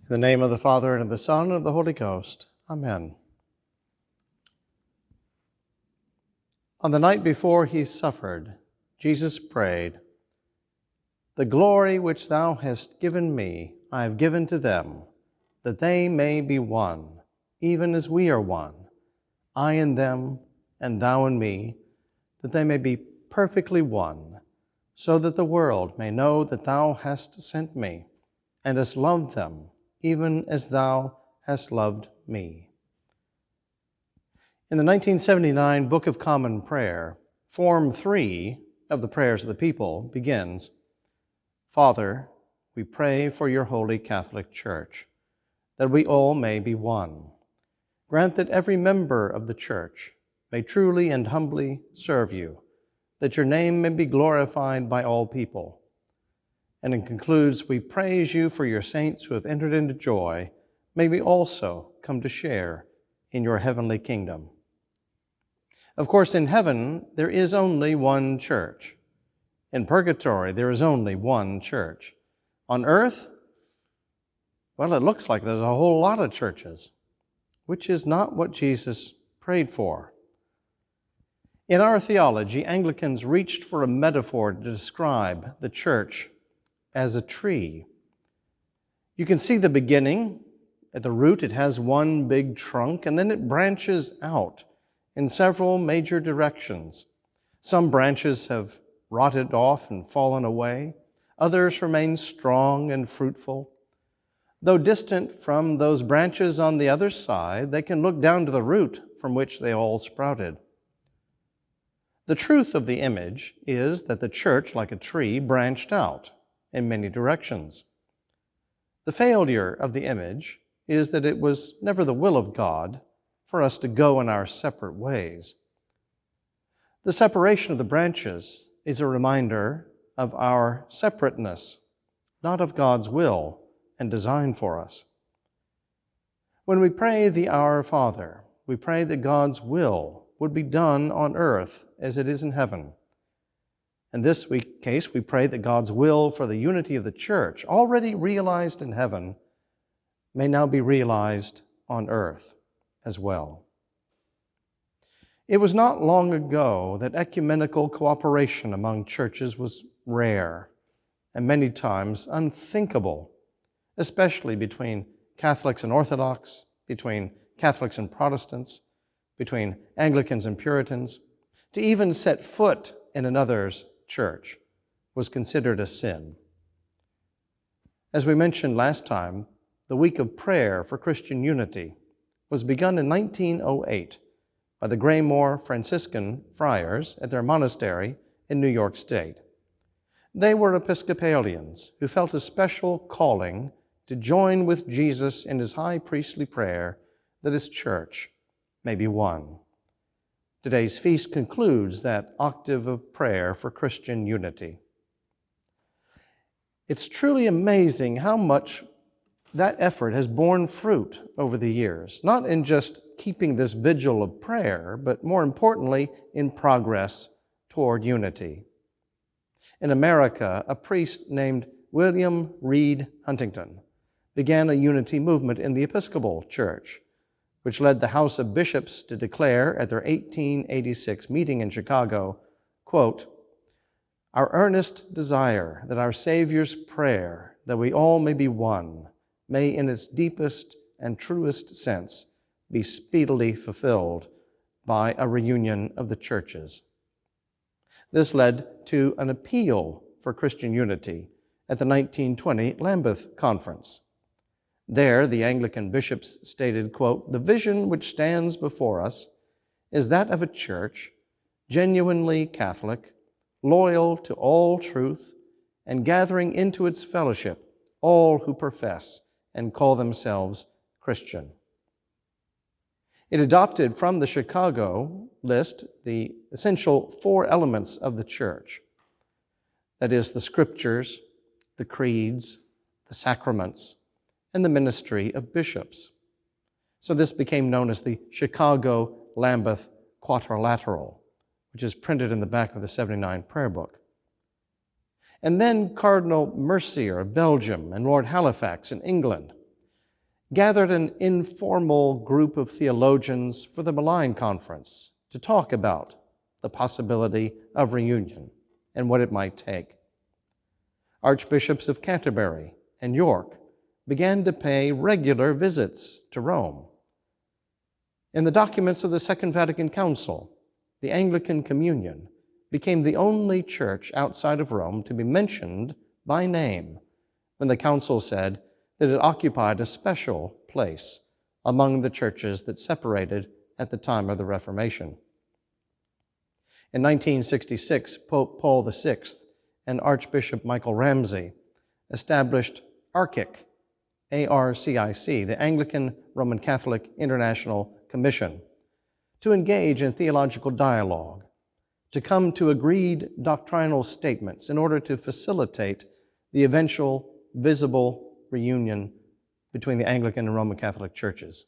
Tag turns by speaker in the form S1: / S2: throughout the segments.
S1: In the name of the Father, and of the Son, and of the Holy Ghost. Amen. On the night before he suffered, Jesus prayed, "The glory which thou hast given me, I have given to them, that they may be one, even as we are one, I in them, and thou in me, that they may be perfectly one, so that the world may know that thou hast sent me, and hast loved them, even as thou hast loved me." In the 1979 Book of Common Prayer, Form 3 of the Prayers of the People begins, "Father, we pray for your holy Catholic Church, that we all may be one. Grant that every member of the Church may truly and humbly serve you, that your name may be glorified by all people." And it concludes, "We praise you for your saints who have entered into joy. May we also come to share in your heavenly kingdom." Of course, in heaven, there is only one church. In purgatory, there is only one church. On earth, well, it looks like there's a whole lot of churches, which is not what Jesus prayed for. In our theology, Anglicans reached for a metaphor to describe the church as a tree. You can see the beginning. At the root, it has one big trunk, and then it branches out in several major directions. Some branches have rotted off and fallen away. Others remain strong and fruitful. Though distant from those branches on the other side, they can look down to the root from which they all sprouted. The truth of the image is that the church, like a tree, branched out in many directions. The failure of the image is that it was never the will of God for us to go in our separate ways. The separation of the branches is a reminder of our separateness, not of God's will and design for us. When we pray the Our Father, we pray that God's will would be done on earth as it is in heaven. In this case, we pray that God's will for the unity of the church, already realized in heaven, may now be realized on earth as well. It was not long ago that ecumenical cooperation among churches was rare and many times unthinkable, especially between Catholics and Orthodox, between Catholics and Protestants, between Anglicans and Puritans. To even set foot in another's church was considered a sin. As we mentioned last time, the Week of Prayer for Christian Unity was begun in 1908 by the Graymore Franciscan friars at their monastery in New York State. They were Episcopalians who felt a special calling to join with Jesus in his high priestly prayer that his church may be one. Today's feast concludes that octave of prayer for Christian unity. It's truly amazing how much that effort has borne fruit over the years, not in just keeping this vigil of prayer, but more importantly, in progress toward unity. In America, a priest named William Reed Huntington began a unity movement in the Episcopal Church, which led the House of Bishops to declare at their 1886 meeting in Chicago, quote, "Our earnest desire that our Savior's prayer, that we all may be one, may in its deepest and truest sense be speedily fulfilled by a reunion of the churches." This led to an appeal for Christian unity at the 1920 Lambeth Conference. There, the Anglican bishops stated, quote, "The vision which stands before us is that of a church genuinely Catholic, loyal to all truth, and gathering into its fellowship all who profess and call themselves Christian." It adopted from the Chicago list the essential 4 elements of the church. That is, the scriptures, the creeds, the sacraments, and the ministry of bishops. So this became known as the Chicago-Lambeth Quadrilateral, which is printed in the back of the 79 prayer book. And then Cardinal Mercier of Belgium and Lord Halifax in England gathered an informal group of theologians for the Malign Conference to talk about the possibility of reunion and what it might take. Archbishops of Canterbury and York began to pay regular visits to Rome. In the documents of the Second Vatican Council, the Anglican Communion became the only church outside of Rome to be mentioned by name when the Council said that it occupied a special place among the churches that separated at the time of the Reformation. In 1966, Pope Paul VI and Archbishop Michael Ramsey established ARCIC, A-R-C-I-C, the Anglican Roman Catholic International Commission, to engage in theological dialogue, to come to agreed doctrinal statements in order to facilitate the eventual visible reunion between the Anglican and Roman Catholic churches.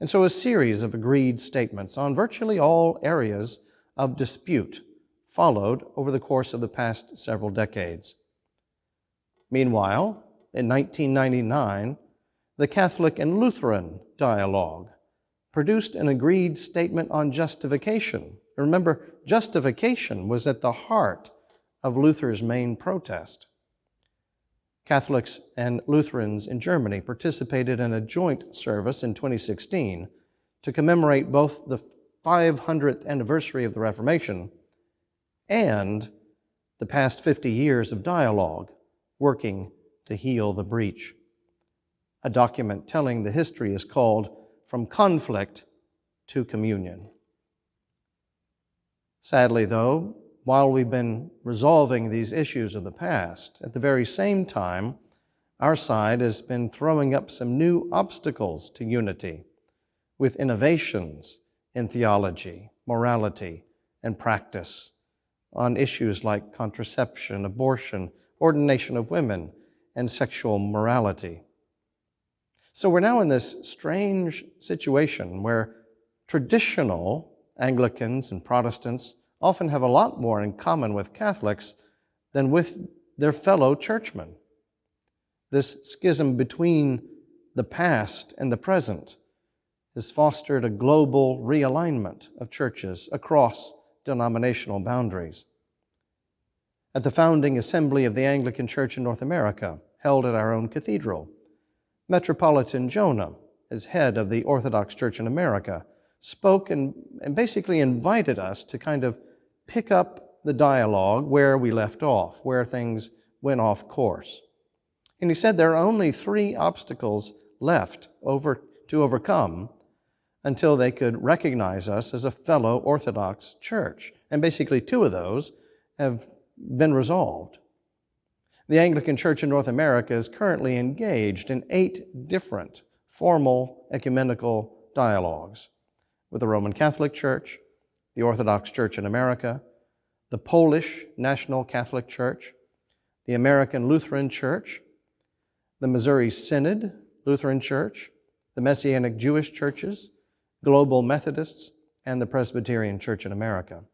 S1: And so a series of agreed statements on virtually all areas of dispute followed over the course of the past several decades. Meanwhile, in 1999, the Catholic and Lutheran dialogue produced an agreed statement on justification. Remember, justification was at the heart of Luther's main protest. Catholics and Lutherans in Germany participated in a joint service in 2016 to commemorate both the 500th anniversary of the Reformation and the past 50 years of dialogue working to heal the breach. A document telling the history is called From Conflict to Communion. Sadly, though, while we've been resolving these issues of the past, at the very same time, our side has been throwing up some new obstacles to unity with innovations in theology, morality, and practice on issues like contraception, abortion, ordination of women, and sexual morality. So we're now in this strange situation where traditional Anglicans and Protestants often have a lot more in common with Catholics than with their fellow churchmen. This schism between the past and the present has fostered a global realignment of churches across denominational boundaries. At the founding assembly of the Anglican Church in North America, held at our own cathedral, Metropolitan Jonah, as head of the Orthodox Church in America, spoke and basically invited us to kind of pick up the dialogue where we left off, where things went off course. And he said there are only 3 obstacles left to overcome until they could recognize us as a fellow Orthodox church. And basically 2 of those have been resolved. The Anglican Church in North America is currently engaged in 8 different formal ecumenical dialogues with the Roman Catholic Church, the Orthodox Church in America, the Polish National Catholic Church, the American Lutheran Church, the Missouri Synod Lutheran Church, the Messianic Jewish Churches, Global Methodists, and the Presbyterian Church in America.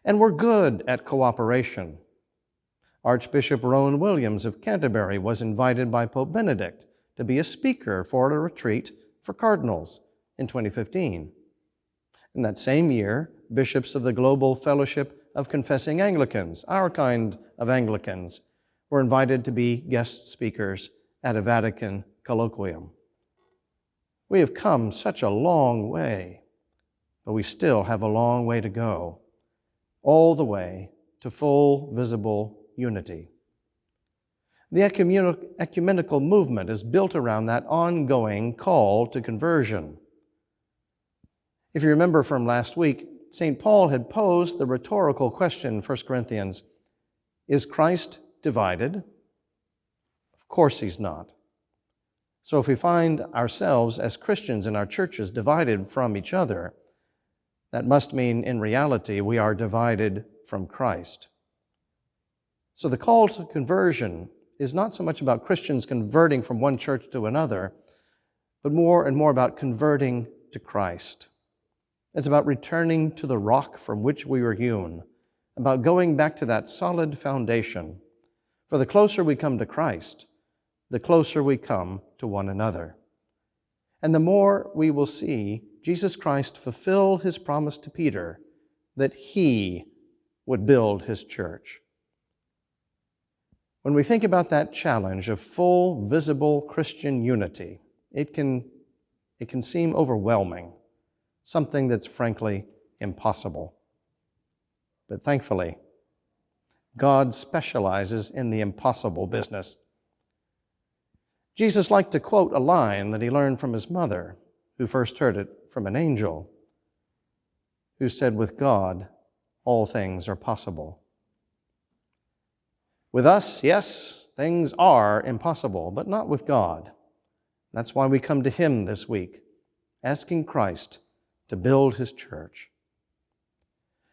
S1: And we're good at cooperation. Archbishop Rowan Williams of Canterbury was invited by Pope Benedict to be a speaker for a retreat for cardinals in 2015. In that same year, bishops of the Global Fellowship of Confessing Anglicans, our kind of Anglicans, were invited to be guest speakers at a Vatican colloquium. We have come such a long way, but we still have a long way to go, all the way to full visible unity. The ecumenical movement is built around that ongoing call to conversion. If you remember from last week, St. Paul had posed the rhetorical question in 1 Corinthians, is Christ divided? Of course he's not. So if we find ourselves as Christians in our churches divided from each other, that must mean in reality we are divided from Christ. So the call to conversion is not so much about Christians converting from one church to another, but more and more about converting to Christ. It's about returning to the rock from which we were hewn, about going back to that solid foundation. For the closer we come to Christ, the closer we come to one another. And the more we will see Jesus Christ fulfill his promise to Peter that he would build his church. When we think about that challenge of full, visible Christian unity, it can seem overwhelming, something that's frankly impossible. But thankfully, God specializes in the impossible business. Jesus liked to quote a line that he learned from his mother, who first heard it from an angel, who said, "With God, all things are possible." With us, yes, things are impossible, but not with God. That's why we come to him this week, asking Christ to build his church.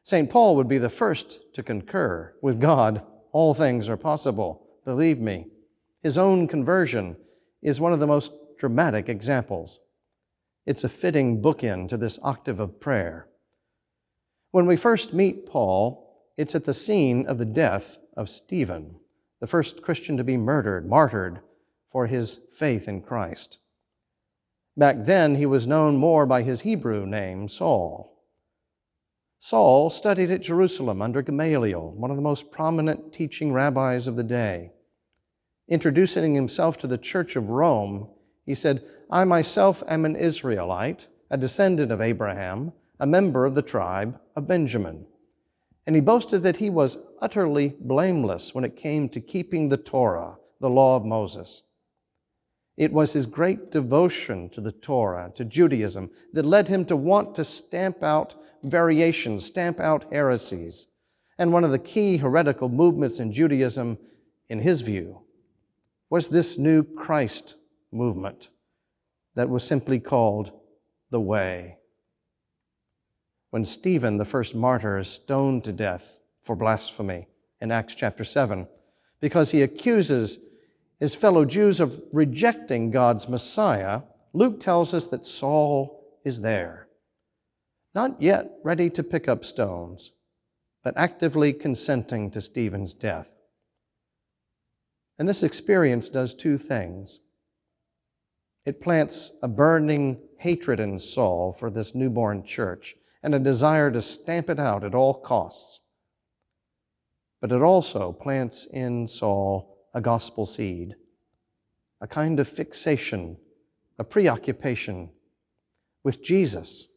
S1: St. Paul would be the first to concur. With God, all things are possible. Believe me, his own conversion is one of the most dramatic examples. It's a fitting bookend to this octave of prayer. When we first meet Paul, it's at the scene of the death of Stephen, the first Christian to be martyred for his faith in Christ. Back then, he was known more by his Hebrew name, Saul. Saul studied at Jerusalem under Gamaliel, one of the most prominent teaching rabbis of the day. Introducing himself to the Church of Rome, he said, "I myself am an Israelite, a descendant of Abraham, a member of the tribe of Benjamin." And he boasted that he was utterly blameless when it came to keeping the Torah, the law of Moses. It was his great devotion to the Torah, to Judaism, that led him to want to stamp out variations, stamp out heresies. And one of the key heretical movements in Judaism, in his view, was this new Christ movement that was simply called the Way. When Stephen, the first martyr, is stoned to death for blasphemy in Acts chapter 7, because he accuses his fellow Jews of rejecting God's Messiah, Luke tells us that Saul is there, not yet ready to pick up stones, but actively consenting to Stephen's death. And this experience does two things. It plants a burning hatred in Saul for this newborn church and a desire to stamp it out at all costs. But it also plants in Saul a gospel seed, a kind of fixation, a preoccupation with Jesus,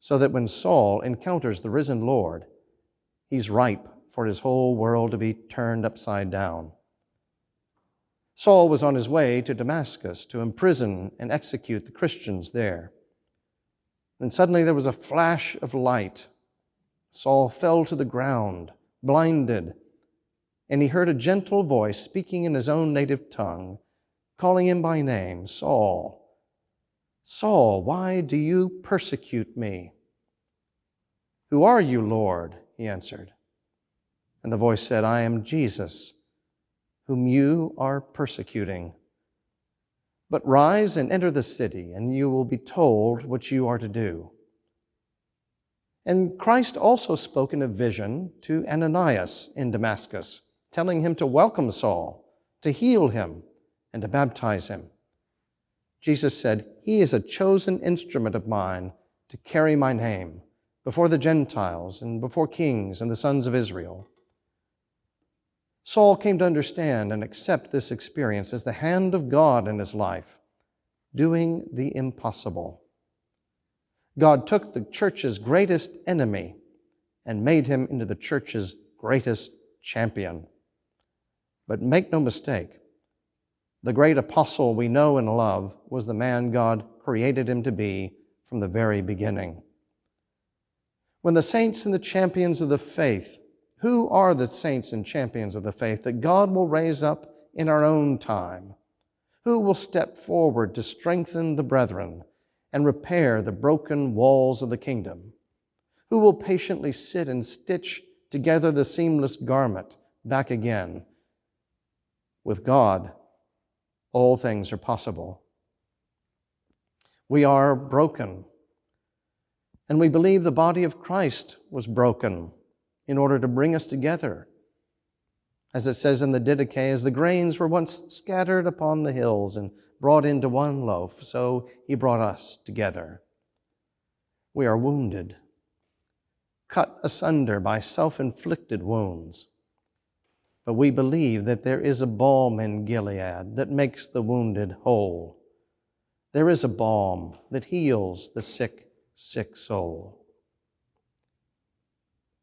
S1: so that when Saul encounters the risen Lord, he's ripe for his whole world to be turned upside down. Saul was on his way to Damascus to imprison and execute the Christians there. Then suddenly there was a flash of light. Saul fell to the ground, blinded, and he heard a gentle voice speaking in his own native tongue, calling him by name, "Saul, Saul, why do you persecute me?" "Who are you, Lord?" he answered. And the voice said, "I am Jesus, whom you are persecuting. But rise and enter the city, and you will be told what you are to do." And Christ also spoke in a vision to Ananias in Damascus, telling him to welcome Saul, to heal him, and to baptize him. Jesus said, "He is a chosen instrument of mine to carry my name before the Gentiles and before kings and the sons of Israel." Saul came to understand and accept this experience as the hand of God in his life, doing the impossible. God took the church's greatest enemy and made him into the church's greatest champion. But make no mistake, the great apostle we know and love was the man God created him to be from the very beginning. When the saints and the champions of the faith, who are the saints and champions of the faith that God will raise up in our own time? Who will step forward to strengthen the brethren and repair the broken walls of the kingdom? Who will patiently sit and stitch together the seamless garment back again? With God, all things are possible. We are broken, and we believe the body of Christ was broken in order to bring us together. As it says in the Didache, as the grains were once scattered upon the hills and brought into one loaf, so he brought us together. We are wounded, cut asunder by self-inflicted wounds. But we believe that there is a balm in Gilead that makes the wounded whole. There is a balm that heals the sick, sick soul.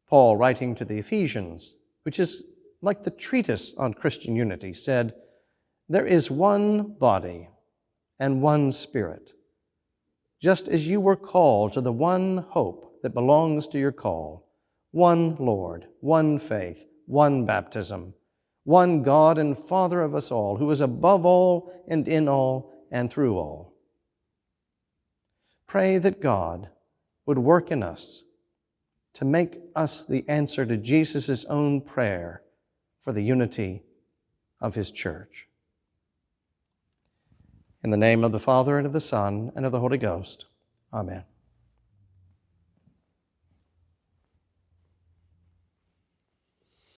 S1: Paul, writing to the Ephesians, which is like the treatise on Christian unity, said, "There is one body and one Spirit, just as you were called to the one hope that belongs to your call, one Lord, one faith, one baptism, one God and Father of us all, who is above all and in all and through all." Pray that God would work in us to make us the answer to Jesus' own prayer for the unity of his church. In the name of the Father, and of the Son, and of the Holy Ghost. Amen.